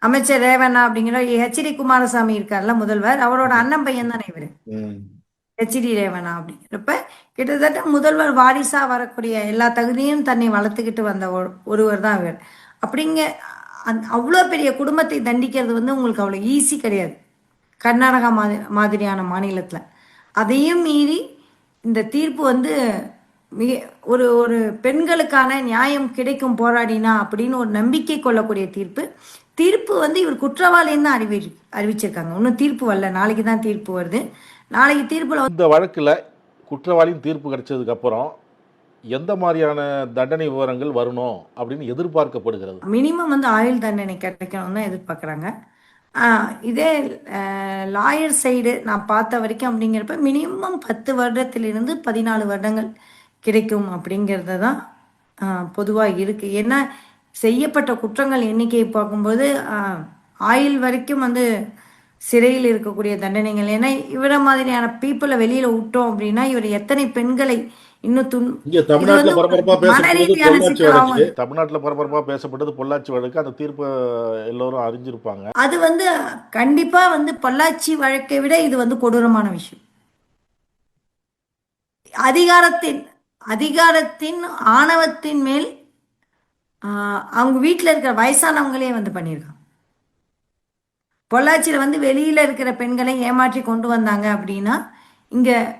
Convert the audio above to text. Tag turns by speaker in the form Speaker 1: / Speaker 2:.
Speaker 1: அமைச்சர் ரேவண்ணா அப்படிங்கிற ஹெச்டி குமாரசாமி இருக்கார்ல முதல்வர், அவரோட அண்ணன் பையன் தானே இவரு.
Speaker 2: ம்.
Speaker 1: ஹெச்டி ரேவண்ணா அப்படிங்கிறப்ப கிட்டத்தட்ட முதல்வர் வாரிசா வரக்கூடிய எல்லா தகுதியும் தன்னை வளர்த்துக்கிட்டு வந்த ஒருவர் தான் இவர். அப்படிங்க அவ்வளோ பெரிய குடும்பத்தை தண்டிக்கிறது வந்து உங்களுக்கு அவ்வளோ ஈஸி கிடையாது கர்நாடகா மாதிரியான மாநிலத்தில். அதையும் மீறி இந்த தீர்ப்பு வந்து மிக ஒரு ஒரு பெண்களுக்கான நியாயம் கிடைக்கும் போராடினா அப்படின்னு ஒரு நம்பிக்கை கொள்ளக்கூடிய தீர்ப்பு. தீர்ப்பு வந்து இவர் குற்றவாளின்னு தான் அறிவிச்சிருக்காங்க. இன்னும் தீர்ப்பு வரல, நாளைக்கு தான் தீர்ப்பு வருது. நாளைக்கு தீர்ப்புல
Speaker 2: இந்த வழக்கில் குற்றவாளியின் தீர்ப்பு கிடைச்சதுக்கு அப்புறம் எந்த மாதிரியான தண்டனை விவரங்கள் வரணும் அப்படின்னு எதிர்பார்க்கப்படுகிறது?
Speaker 1: மினிமம் வந்து ஆயுள் தண்டனை கிடைக்கணும்னு தான் எதிர்பார்க்குறாங்க. இதே லாயர் சைடு நான் பார்த்த வரைக்கும் அப்படிங்கிறப்ப மினிமம் 10 வருடத்திலிருந்து 14 வருடங்கள் கிடைக்கும் அப்படிங்கிறது தான் பொதுவாக இருக்குது. ஏன்னா செய்யப்பட்ட குற்றங்கள் எண்ணிக்கையை பார்க்கும்போது ஆயுள் வரைக்கும் வந்து சிறையில் இருக்கக்கூடிய தண்டனைகள். ஏன்னா இவரை மாதிரியான பீப்புளை வெளியில் விட்டோம் அப்படின்னா இவர் எத்தனை பெண்களை இன்னும்
Speaker 2: தமிழ்நாட்டில்
Speaker 1: தமிழ்நாட்டில்
Speaker 2: பரபரப்பா பேசப்பட்டது பொள்ளாச்சி வழக்கு. அந்த தீர்ப்பு எல்லோரும் அறிஞ்சிருப்பாங்க.
Speaker 1: அது வந்து கண்டிப்பா வந்து பொள்ளாச்சி வழக்கை விட இது வந்து கொடூரமான விஷயம். அதிகாரத்தின் ஆணவத்தின் மேல் அவங்க வீட்டில் இருக்கிற வயசானவங்களே வந்து பண்ணியிருக்காங்க. பொள்ளாச்சியில் வந்து வெளியில இருக்கிற பெண்களை ஏமாற்றி கொண்டு வந்தாங்க அப்படின்னா இங்க